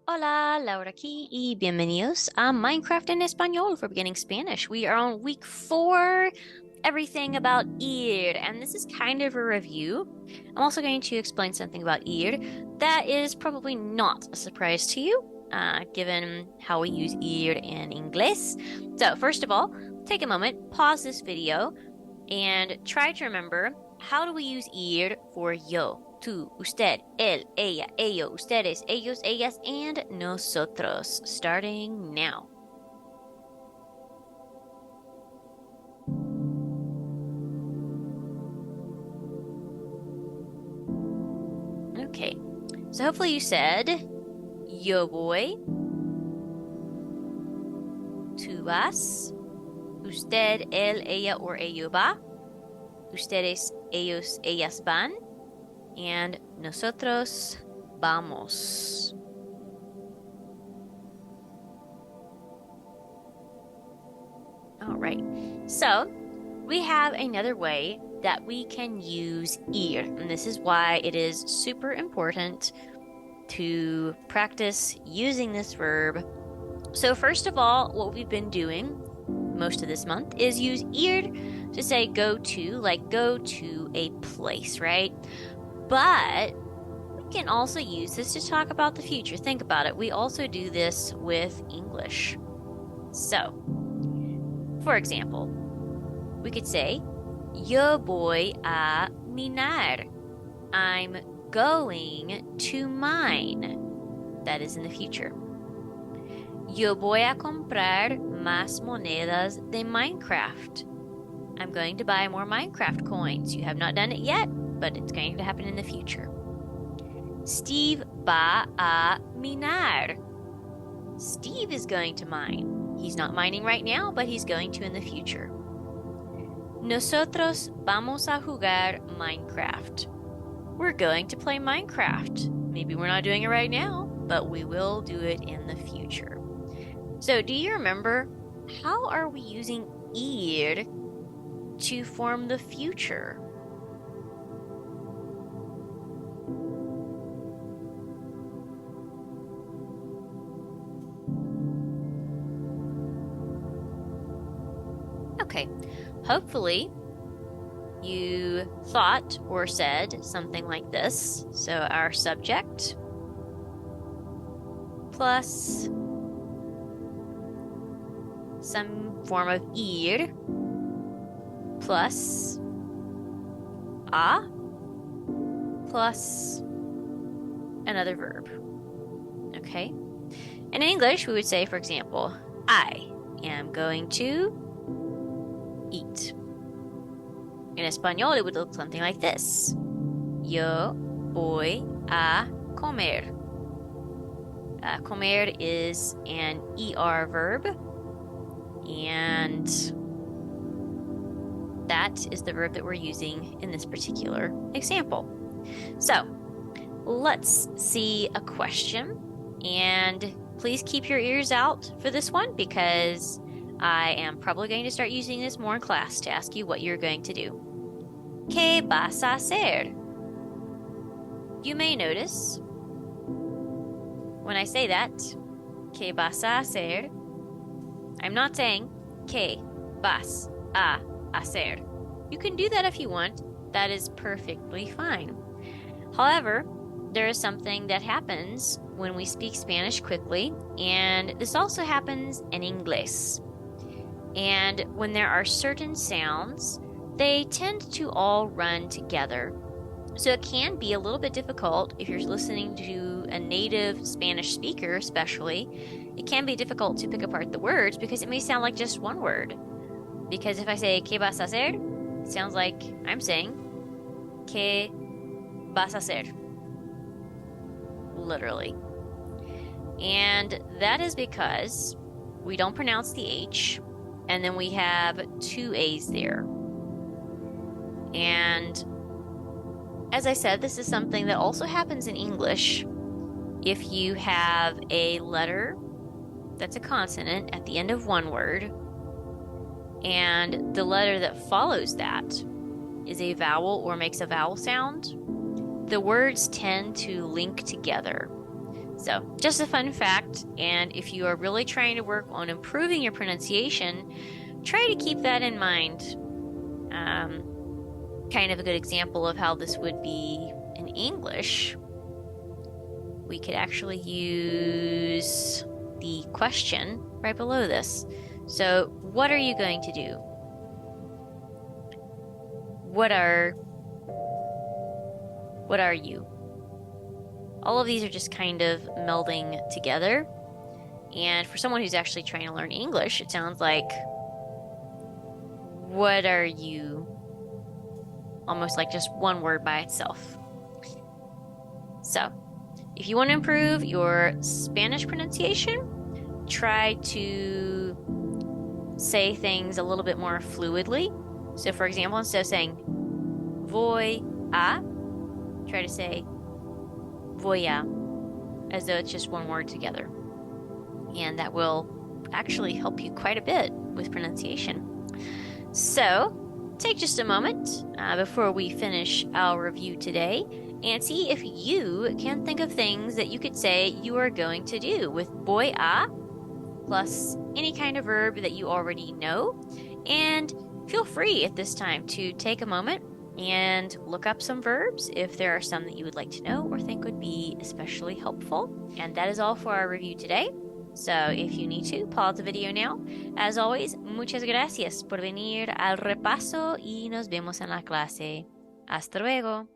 Hola, Laura aquí y bienvenidos a Minecraft en Español for Beginning Spanish. We are on week 4, everything about ir, and this is kind of a review. I'm also going to explain something about ir that is probably not a surprise to you, given how we use ir in English. So, first of all, take a moment, pause this video, and try to remember, how do we use ir for yo? Tú, usted, él, ella, ello, ustedes, ellos, ellas, and nosotros, starting now. Okay, so hopefully you said, yo voy, tú vas, usted, él, ella, or ello va, ustedes, ellos, ellas van, and nosotros vamos. All right, so we have another way that we can use ir, and this is why it is super important to practice using this verb. So first of all, what we've been doing most of this month is use ir to say go to, like go to a place, right? But we can also use this to talk about the future. Think about it. We also do this with English. So, for example, we could say, yo voy a minar. I'm going to mine. That is in the future. Yo voy a comprar más monedas de Minecraft. I'm going to buy more Minecraft coins. You have not done it yet, but it's going to happen in the future. Steve va a minar. Steve is going to mine. He's not mining right now, but he's going to in the future. Nosotros vamos a jugar Minecraft. We're going to play Minecraft. Maybe we're not doing it right now, but we will do it in the future. So, do you remember, how are we using ir to form the future? Okay, hopefully you thought or said something like this. So our subject plus some form of ir plus a plus another verb. Okay? And in English, we would say, for example, I am going to eat. In Espanol, it would look something like this. Yo voy a comer. Comer is an ER verb, and that is the verb that we're using in this particular example. So, let's see a question, and please keep your ears out for this one because I am probably going to start using this more in class to ask you what you're going to do. ¿Qué vas a hacer? You may notice when I say that, ¿qué vas a hacer? I'm not saying ¿qué vas a hacer? You can do that if you want. That is perfectly fine. However, there is something that happens when we speak Spanish quickly, and this also happens in English. And when there are certain sounds, they tend to all run together. So it can be a little bit difficult if you're listening to a native Spanish speaker, especially. It can be difficult to pick apart the words because it may sound like just one word. Because if I say, ¿qué vas a hacer? It sounds like I'm saying, ¿qué vas a hacer? Literally. And that is because we don't pronounce the H, and then we have two A's there. And as I said, this is something that also happens in English. If you have a letter that's a consonant at the end of one word, and the letter that follows that is a vowel or makes a vowel sound, the words tend to link together. So, just a fun fact, and if you are really trying to work on improving your pronunciation, try to keep that in mind. Kind of a good example of how this would be in English. We could actually use the question right below this. So, what are you going to do? What are you? All of these are just kind of melding together. And for someone who's actually trying to learn English, it sounds like, what are you? Almost like just one word by itself. So, if you want to improve your Spanish pronunciation, try to say things a little bit more fluidly. So, for example, instead of saying voy a, try to say voy a, as though it's just one word together. And that will actually help you quite a bit with pronunciation. So, take just a moment before we finish our review today and see if you can think of things that you could say you are going to do with voy a plus any kind of verb that you already know. And feel free at this time to take a moment and look up some verbs if there are some that you would like to know or think would be especially helpful. And that is all for our review today. So if you need to, pause the video now. As always, muchas gracias por venir al repaso y nos vemos en la clase. Hasta luego.